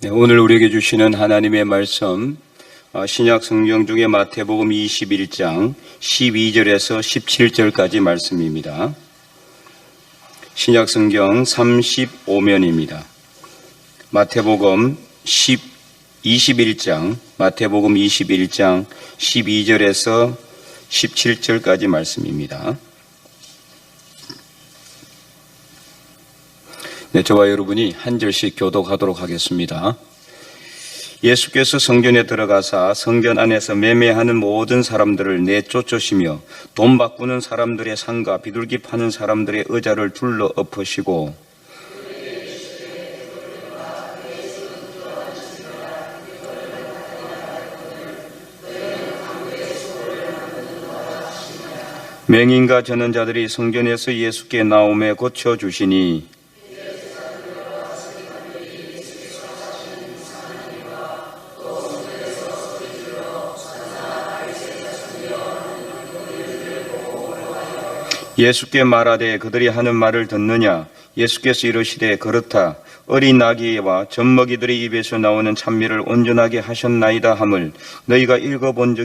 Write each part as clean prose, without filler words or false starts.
네, 오늘 우리에게 주시는 하나님의 말씀, 신약 성경 중에 마태복음 21장 12절에서 17절까지 말씀입니다. 신약 성경 35면입니다. 마태복음 21장 12절에서 17절까지 말씀입니다. 네, 저와 여러분이 한 절씩 교독하도록 하겠습니다. 예수께서 성전에 들어가사 성전 안에서 매매하는 모든 사람들을 내쫓으시며 돈 바꾸는 사람들의 상과 비둘기 파는 사람들의 의자를 둘러 엎으시고 맹인과 전원자들이 성전에서 예수께 나오매 고쳐주시니 예수께 말하되 그들이 하는 말을 듣느냐? 예수께서 이르시되 그렇다. 어린 나귀와 젖먹이들의 입에서 나오는 찬미를 온전하게 하셨나이다 함을 너희가 읽어본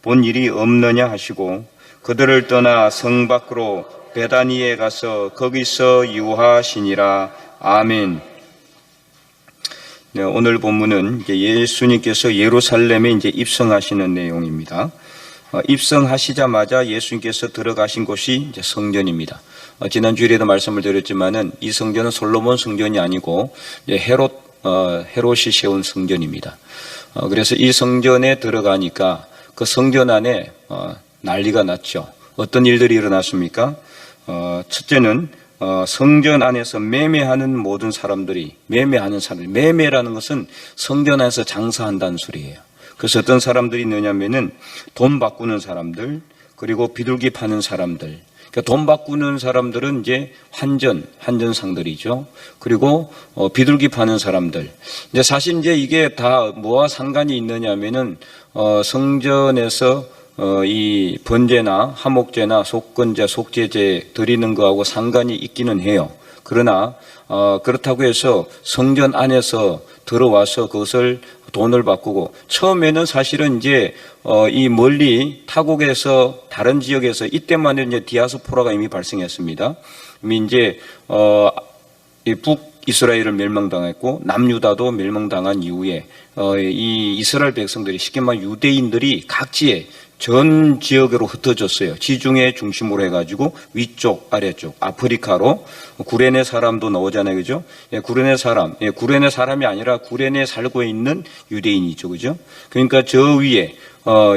본 일이 없느냐 하시고 그들을 떠나 성 밖으로 베다니에 가서 거기서 유하시니라. 아멘. 네, 오늘 본문은 이제 예수님께서 예루살렘에 이제 입성하시는 내용입니다. 입성하시자마자 예수님께서 들어가신 곳이 이제 성전입니다. 지난 주일에도 말씀을 드렸지만은 이 성전은 솔로몬 성전이 아니고 이제 헤롯이 세운 성전입니다. 그래서 이 성전에 들어가니까 그 성전 안에 난리가 났죠. 어떤 일들이 일어났습니까? 첫째는 성전 안에서 매매하는 모든 사람들이 매매라는 것은 성전 안에서 장사한다는 소리예요. 그래서 어떤 사람들이 있느냐면은 돈 바꾸는 사람들, 그리고 비둘기 파는 사람들. 그러니까 돈 바꾸는 사람들은 이제 환전상들이죠. 그리고 비둘기 파는 사람들. 이제 사실 이제 이게 다 뭐와 상관이 있느냐면은 성전에서 이 번제나 화목제나 속건제, 속죄제 드리는 거하고 상관이 있기는 해요. 그러나 그렇다고 해서 성전 안에서 들어와서 그것을 돈을 바꾸고, 처음에는 사실은 이제 이 멀리 타국에서 다른 지역에서 이때만 해도 이제 디아스포라가 이미 발생했습니다. 이미 이제 이 북이스라엘을 멸망당했고 남유다도 멸망당한 이후에 이 이스라엘 백성들이 쉽게 말하면 유대인들이 각지에 전 지역으로 흩어졌어요. 지중해 중심으로 해가지고 위쪽, 아래쪽, 아프리카로. 구레네 사람도 나오잖아요, 그죠? 구레네 사람이 아니라 구레네 살고 있는 유대인이죠, 그죠? 그러니까 저 위에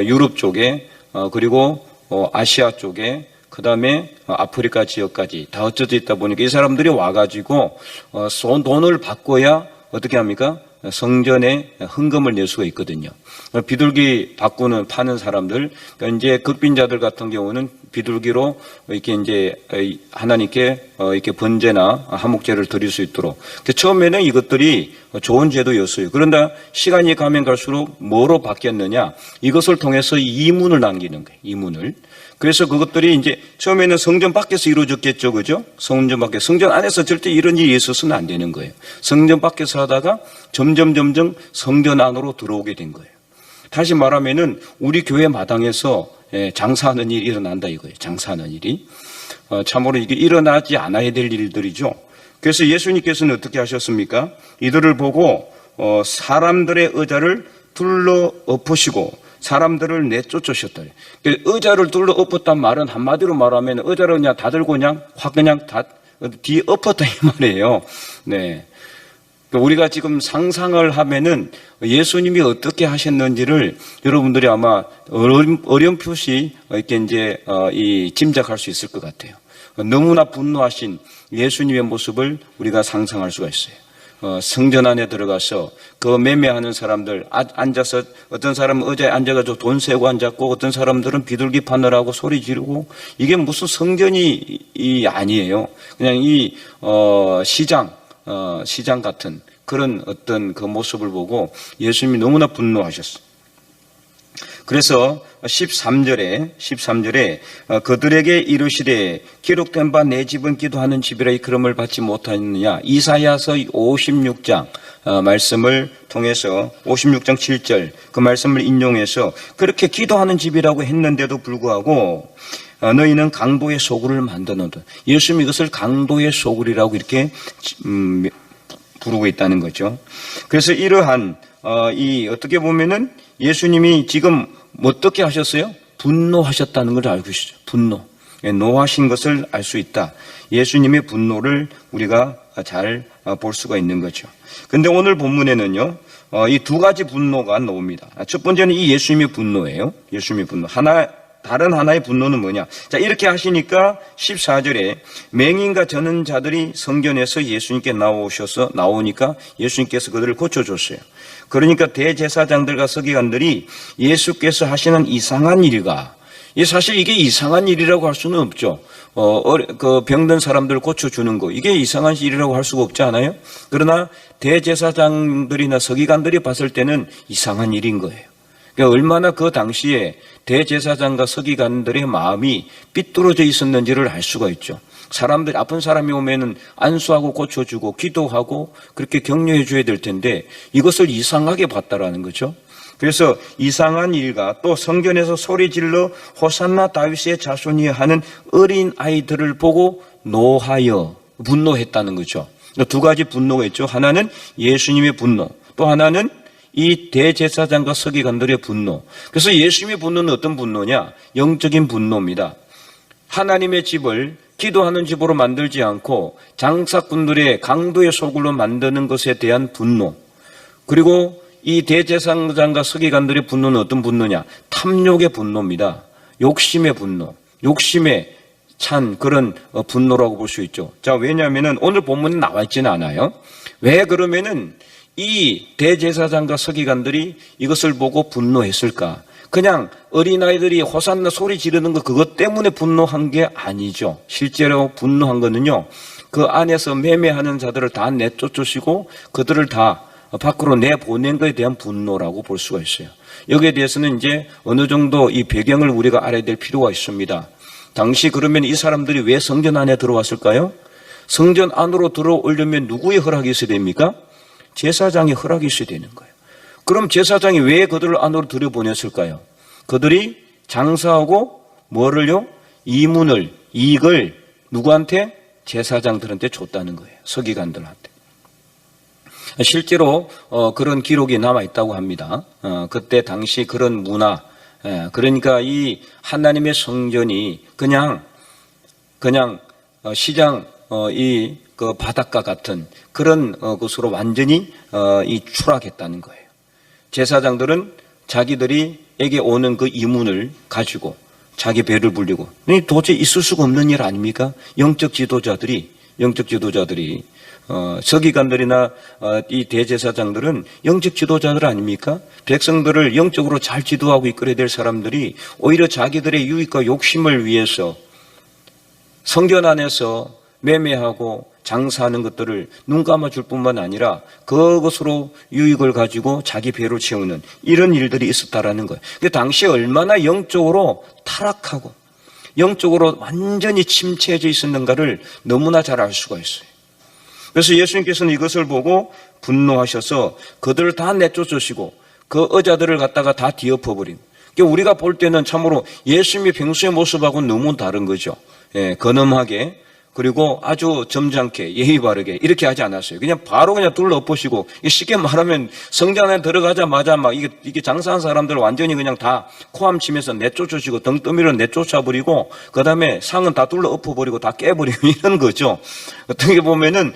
유럽 쪽에 그리고 아시아 쪽에 그 다음에 아프리카 지역까지 다 흩어져 있다 보니까 이 사람들이 와가지고 돈을 바꿔야 어떻게 합니까? 성전에 헌금을 낼 수가 있거든요. 비둘기 파는 사람들, 그러니까 이제 극빈자들 같은 경우는 비둘기로 이렇게 이제 하나님께 이렇게 번제나 화목제를 드릴 수 있도록. 처음에는 이것들이 좋은 제도였어요. 그런데 시간이 가면 갈수록 뭐로 바뀌었느냐? 이것을 통해서 이문을 남기는 거예요. 이문을. 그래서 그것들이 이제 처음에는 성전 밖에서 이루어졌겠죠, 그죠? 성전 안에서 절대 이런 일이 있어서는 안 되는 거예요. 성전 밖에서 하다가 점점 성전 안으로 들어오게 된 거예요. 다시 말하면은 우리 교회 마당에서 장사하는 일이 일어난다 이거예요. 장사하는 일이. 참으로 이게 일어나지 않아야 될 일들이죠. 그래서 예수님께서는 어떻게 하셨습니까? 이들을 보고 사람들의 의자를 둘러 엎으시고 사람들을 내쫓으셨다. 의자를 둘러 엎었단 말은 한마디로 말하면 의자를 그냥 다 들고 그냥 다 뒤에 엎었다 이 말이에요. 네. 우리가 지금 상상을 하면은 예수님이 어떻게 하셨는지를 여러분들이 아마 어렴풋이 이렇게 이제 짐작할 수 있을 것 같아요. 너무나 분노하신 예수님의 모습을 우리가 상상할 수가 있어요. 성전 안에 들어가서 그 매매하는 사람들 앉아서, 어떤 사람은 의자에 앉아가지고 돈 세고 앉았고 어떤 사람들은 비둘기 파느라고 소리 지르고, 이게 무슨 성전이 아니에요. 그냥 시장 같은 그런 어떤 그 모습을 보고 예수님이 너무나 분노하셨어요. 그래서 13절에 그들에게 이르시되 기록된 바 내 집은 기도하는 집이라 이 그름을 받지 못하느냐. 이사야서 56장 말씀을 통해서 56장 7절 그 말씀을 인용해서 그렇게 기도하는 집이라고 했는데도 불구하고 너희는 강도의 소굴을 만드는다. 예수님이 이것을 강도의 소굴이라고 이렇게 부르고 있다는 거죠. 그래서 이러한 어떻게 보면은 예수님이 지금 어떻게 하셨어요? 분노하셨다는 걸 알고 계시죠. 분노. 노하신 것을 알 수 있다. 예수님의 분노를 우리가 잘 볼 수가 있는 거죠. 근데 오늘 본문에는요, 이 두 가지 분노가 나옵니다. 첫 번째는 이 예수님의 분노예요. 예수님의 분노. 다른 하나의 분노는 뭐냐? 자, 이렇게 하시니까 14절에 맹인과 저는 자들이 성전에서 예수님께 나오니까 예수님께서 그들을 고쳐줬어요. 그러니까 대제사장들과 서기관들이 예수께서 하시는 이상한 일이가, 사실 이게 이상한 일이라고 할 수는 없죠. 그 병든 사람들 고쳐주는 거, 이게 이상한 일이라고 할 수가 없지 않아요? 그러나 대제사장들이나 서기관들이 봤을 때는 이상한 일인 거예요. 그러니까 얼마나 그 당시에 대제사장과 서기관들의 마음이 삐뚤어져 있었는지를 알 수가 있죠. 사람들, 아픈 사람이 오면은 안수하고 고쳐주고 기도하고 그렇게 격려해 줘야 될 텐데 이것을 이상하게 봤다라는 거죠. 그래서 이상한 일과 또 성전에서 소리 질러 호산나 다윗의 자손이 하는 어린 아이들을 보고 노하여 분노했다는 거죠. 두 가지 분노가 있죠. 하나는 예수님의 분노, 또 하나는 이 대제사장과 서기관들의 분노. 그래서 예수님의 분노는 어떤 분노냐? 영적인 분노입니다. 하나님의 집을 기도하는 집으로 만들지 않고 장사꾼들의 강도의 소굴로 만드는 것에 대한 분노. 그리고 이 대제사장과 서기관들의 분노는 어떤 분노냐? 탐욕의 분노입니다. 욕심의 분노. 욕심에 찬 그런 분노라고 볼 수 있죠. 자, 왜냐하면 오늘 본문에 나와 있지는 않아요. 왜 그러면은 이 대제사장과 서기관들이 이것을 보고 분노했을까? 그냥 어린아이들이 호산나 소리 지르는 거 그것 때문에 분노한 게 아니죠. 실제로 분노한 거는요, 그 안에서 매매하는 자들을 다 내쫓으시고 그들을 다 밖으로 내보낸 것에 대한 분노라고 볼 수가 있어요. 여기에 대해서는 이제 어느 정도 이 배경을 우리가 알아야 될 필요가 있습니다. 당시 그러면 이 사람들이 왜 성전 안에 들어왔을까요? 성전 안으로 들어오려면 누구의 허락이 있어야 됩니까? 제사장의 허락이 있어야 되는 거예요. 그럼 제사장이 왜 그들을 안으로 들여보냈을까요? 그들이 장사하고 뭐를요? 이익을 누구한테? 제사장들한테 줬다는 거예요. 서기관들한테. 실제로 그런 기록이 남아있다고 합니다. 그때 당시 그런 문화, 그러니까 이 하나님의 성전이 그냥 시장 그 바닷가 같은 그런 곳으로 완전히 추락했다는 거예요. 제사장들은 자기들이에게 오는 그 이문을 가지고 자기 배를 불리고, 도저히 있을 수가 없는 일 아닙니까? 영적 지도자들이 서기관들이나 이 대제사장들은 영적 지도자들 아닙니까? 백성들을 영적으로 잘 지도하고 이끌어야 될 사람들이 오히려 자기들의 유익과 욕심을 위해서 성전 안에서 매매하고 장사하는 것들을 눈 감아줄 뿐만 아니라 그것으로 유익을 가지고 자기 배로 채우는 이런 일들이 있었다라는 거예요. 그 당시에 얼마나 영적으로 타락하고 영적으로 완전히 침체해져 있었는가를 너무나 잘 알 수가 있어요. 그래서 예수님께서는 이것을 보고 분노하셔서 그들을 다 내쫓으시고 그 여자들을 갖다가 다 뒤엎어버린. 그러니까 우리가 볼 때는 참으로 예수님의 평소의 모습하고는 너무 다른 거죠. 근엄하게, 그리고 아주 점잖게 예의 바르게 이렇게 하지 않았어요. 그냥 바로 둘러 엎으시고, 쉽게 말하면 성전 안에 들어가자마자 막 이게 장사한 사람들 완전히 그냥 다 코암 치면서 내쫓으시고 등 떠밀어 내쫓아버리고 그 다음에 상은 다 둘러 엎어버리고 다 깨버리고 이런 거죠. 어떻게 보면은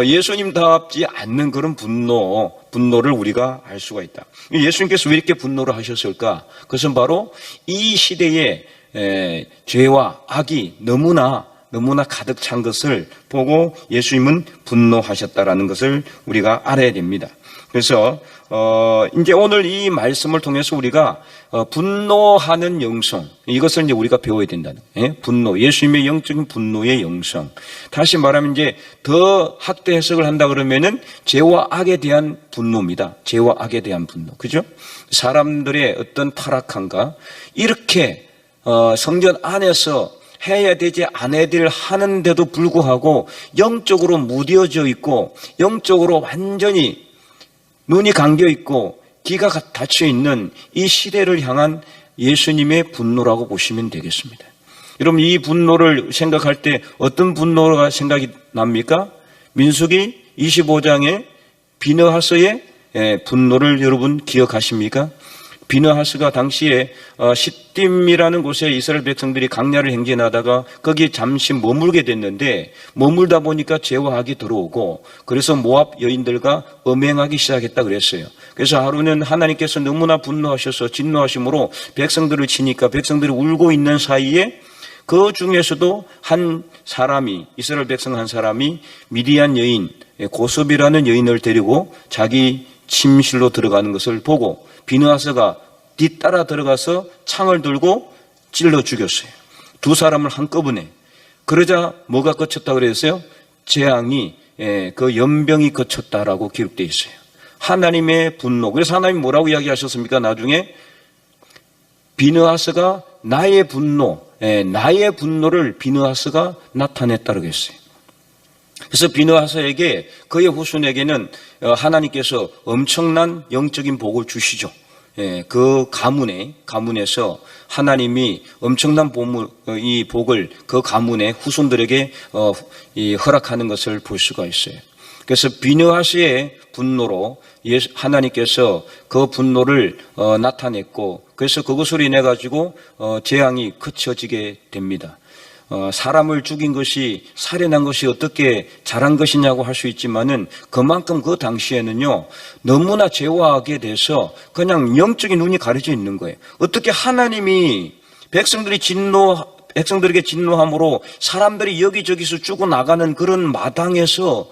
예수님답지 않는 그런 분노를 우리가 알 수가 있다. 예수님께서 왜 이렇게 분노를 하셨을까? 그것은 바로 이 시대의 죄와 악이 너무나 너무나 가득 찬 것을 보고 예수님은 분노하셨다라는 것을 우리가 알아야 됩니다. 그래서 이제 오늘 이 말씀을 통해서 우리가 분노하는 영성, 이것을 이제 우리가 배워야 된다는 거예요. 분노, 예수님의 영적인 분노의 영성. 다시 말하면 이제 더 확대 해석을 한다 그러면은 죄와 악에 대한 분노입니다. 죄와 악에 대한 분노, 그죠? 사람들의 어떤 타락함과 이렇게 성전 안에서 해야 되지 않아야 될 하는데도 불구하고 영적으로 무뎌져 있고 영적으로 완전히 눈이 감겨 있고 기가 닫혀 있는 이 시대를 향한 예수님의 분노라고 보시면 되겠습니다. 여러분, 이 분노를 생각할 때 어떤 분노가 생각이 납니까? 민수기 25장의 비느하스의 분노를 여러분 기억하십니까? 비느하스가 당시에 시딤이라는 곳에 이스라엘 백성들이 광야를 행진하다가 거기에 잠시 머물게 됐는데, 머물다 보니까 죄와 악이 들어오고 그래서 모압 여인들과 음행하기 시작했다 그랬어요. 그래서 하루는 하나님께서 너무나 분노하셔서 진노하심으로 백성들을 치니까 백성들이 울고 있는 사이에 그 중에서도 한 사람이, 이스라엘 백성 한 사람이 미디안 여인 고섭이라는 여인을 데리고 자기 침실로 들어가는 것을 보고 비느하스가 뒤따라 들어가서 창을 들고 찔러 죽였어요. 두 사람을 한꺼번에. 그러자 뭐가 그쳤다 그랬어요? 재앙이, 그 연병이 그쳤다라고 기록되어 있어요. 하나님의 분노. 그래서 하나님이 뭐라고 이야기하셨습니까? 나중에 비느하스가 나의 분노, 나의 분노를 비느하스가 나타냈다고 했어요. 그래서 비느하스에게, 그의 후손에게는 하나님께서 엄청난 영적인 복을 주시죠. 그 가문에서 하나님이 엄청난 이 복을 그 가문의 후손들에게 허락하는 것을 볼 수가 있어요. 그래서 비느하스의 분노로 하나님께서 그 분노를 나타냈고, 그래서 그것으로 인해 가지고 재앙이 그쳐지게 됩니다. 사람을 죽인 것이, 살인한 것이 어떻게 잘한 것이냐고 할 수 있지만은 그만큼 그 당시에는요, 너무나 죄와 악에 대해서 그냥 영적인 눈이 가려져 있는 거예요. 어떻게 하나님이 백성들에게 진노함으로 사람들이 여기저기서 죽어나가는 그런 마당에서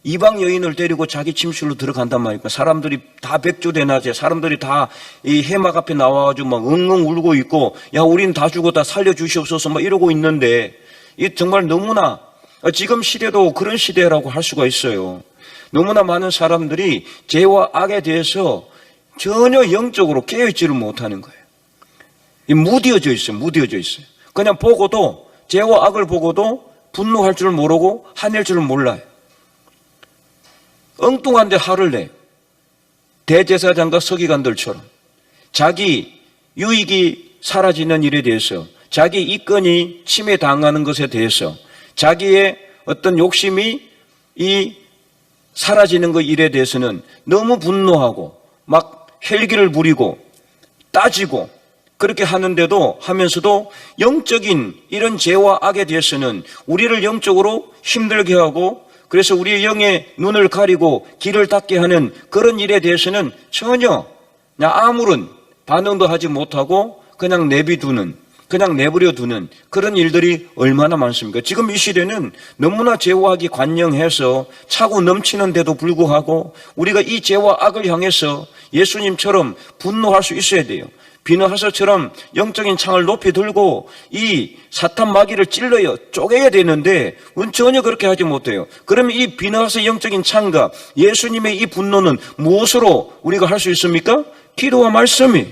이방 여인을 데리고 자기 침실로 들어간단 말입니까? 사람들이 다 백조대낮에 사람들이 다 이 해막 앞에 나와가지고 막 엉엉 울고 있고, 야, 우리는 다 죽었다, 살려주시옵소서 막 이러고 있는데, 이 정말 너무나, 지금 시대도 그런 시대라고 할 수가 있어요. 너무나 많은 사람들이 죄와 악에 대해서 전혀 영적으로 깨어있지를 못하는 거예요. 무뎌져 있어요. 그냥 보고도, 죄와 악을 보고도 분노할 줄 모르고 화낼 줄 몰라요. 엉뚱한데 화를 내요. 대제사장과 서기관들처럼 자기 유익이 사라지는 일에 대해서, 자기 이권이 침해당하는 것에 대해서, 자기의 어떤 욕심이 사라지는 그 일에 대해서는 너무 분노하고 막 헬기를 부리고 따지고 그렇게 하면서도 영적인 이런 죄와 악에 대해서는 우리를 영적으로 힘들게 하고, 그래서 우리의 영의 눈을 가리고 길을 닫게 하는 그런 일에 대해서는 전혀 아무런 반응도 하지 못하고 그냥 내버려 두는 그런 일들이 얼마나 많습니까? 지금 이 시대는 너무나 죄와 악이 관영해서 차고 넘치는데도 불구하고 우리가 이 죄와 악을 향해서 예수님처럼 분노할 수 있어야 돼요. 비느하스처럼 영적인 창을 높이 들고 이 사탄 마귀를 찔러요, 쪼개야 되는데 전혀 그렇게 하지 못해요. 그러면 이 비느하스의 영적인 창과 예수님의 이 분노는 무엇으로 우리가 할 수 있습니까? 기도와 말씀이.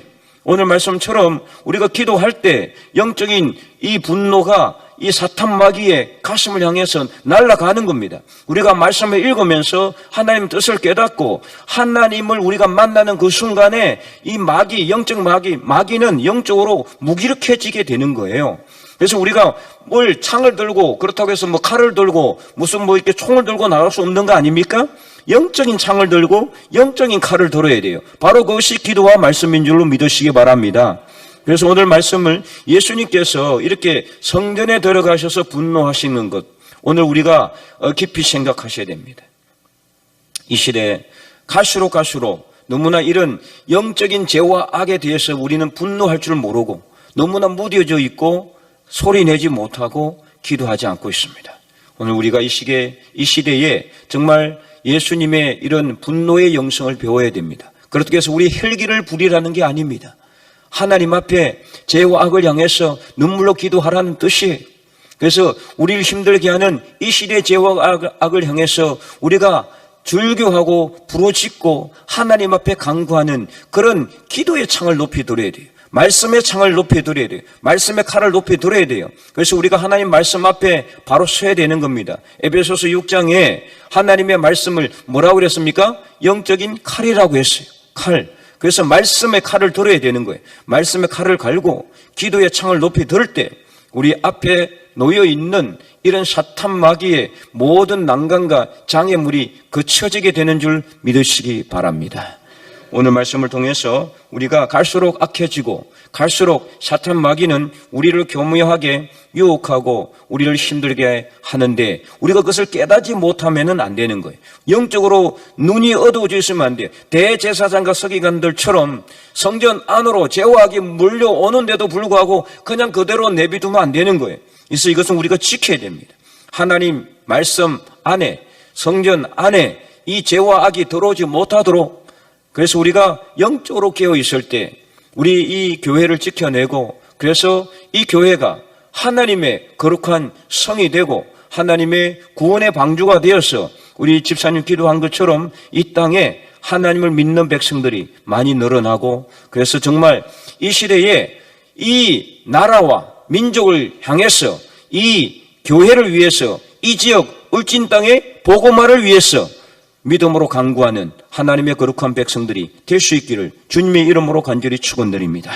오늘 말씀처럼 우리가 기도할 때 영적인 이 분노가 이 사탄 마귀의 가슴을 향해서 날아가는 겁니다. 우리가 말씀을 읽으면서 하나님 뜻을 깨닫고 하나님을 우리가 만나는 그 순간에 이 영적 마귀는 영적으로 무기력해지게 되는 거예요. 그래서 우리가 뭘 창을 들고, 그렇다고 해서 뭐 칼을 들고 무슨 이렇게 총을 들고 나갈 수 없는 거 아닙니까? 영적인 창을 들고 영적인 칼을 들어야 돼요. 바로 그것이 기도와 말씀인 줄로 믿으시기 바랍니다. 그래서 오늘 말씀을 예수님께서 이렇게 성전에 들어가셔서 분노하시는 것, 오늘 우리가 깊이 생각하셔야 됩니다. 이 시대에 갈수록 너무나 이런 영적인 죄와 악에 대해서 우리는 분노할 줄 모르고 너무나 무뎌져 있고 소리 내지 못하고 기도하지 않고 있습니다. 오늘 우리가 이 시대에 정말 예수님의 이런 분노의 영성을 배워야 됩니다. 그렇게 해서 우리 혈기를 부리라는 게 아닙니다. 하나님 앞에 죄와 악을 향해서 눈물로 기도하라는 뜻이에요. 그래서 우리를 힘들게 하는 이 시대의 죄와 악을 향해서 우리가 절규하고 부르짖고 하나님 앞에 간구하는 그런 기도의 창을 높이 들어야 돼요. 말씀의 창을 높이 들어야 돼요. 말씀의 칼을 높이 들어야 돼요. 그래서 우리가 하나님 말씀 앞에 바로 서야 되는 겁니다. 에베소서 6장에 하나님의 말씀을 뭐라고 그랬습니까? 영적인 칼이라고 했어요. 칼. 그래서 말씀의 칼을 들어야 되는 거예요. 말씀의 칼을 갈고 기도의 창을 높이 들 때 우리 앞에 놓여 있는 이런 사탄 마귀의 모든 난간과 장애물이 그쳐지게 되는 줄 믿으시기 바랍니다. 오늘 말씀을 통해서 우리가 갈수록 악해지고 갈수록 사탄 마귀는 우리를 교묘하게 유혹하고 우리를 힘들게 하는데 우리가 그것을 깨닫지 못하면 안 되는 거예요. 영적으로 눈이 어두워져 있으면 안 돼요. 대제사장과 서기관들처럼 성전 안으로 죄와 악이 몰려오는데도 불구하고 그냥 그대로 내비두면 안 되는 거예요. 그래서 이것은 우리가 지켜야 됩니다. 하나님 말씀 안에, 성전 안에 이 죄와 악이 들어오지 못하도록, 그래서 우리가 영적으로 깨어 있을 때 우리 이 교회를 지켜내고, 그래서 이 교회가 하나님의 거룩한 성이 되고 하나님의 구원의 방주가 되어서 우리 집사님 기도한 것처럼 이 땅에 하나님을 믿는 백성들이 많이 늘어나고, 그래서 정말 이 시대에 이 나라와 민족을 향해서 이 교회를 위해서 이 지역 울진 땅의 복음화를 위해서 믿음으로 간구하는 하나님의 거룩한 백성들이 될 수 있기를 주님의 이름으로 간절히 축원드립니다.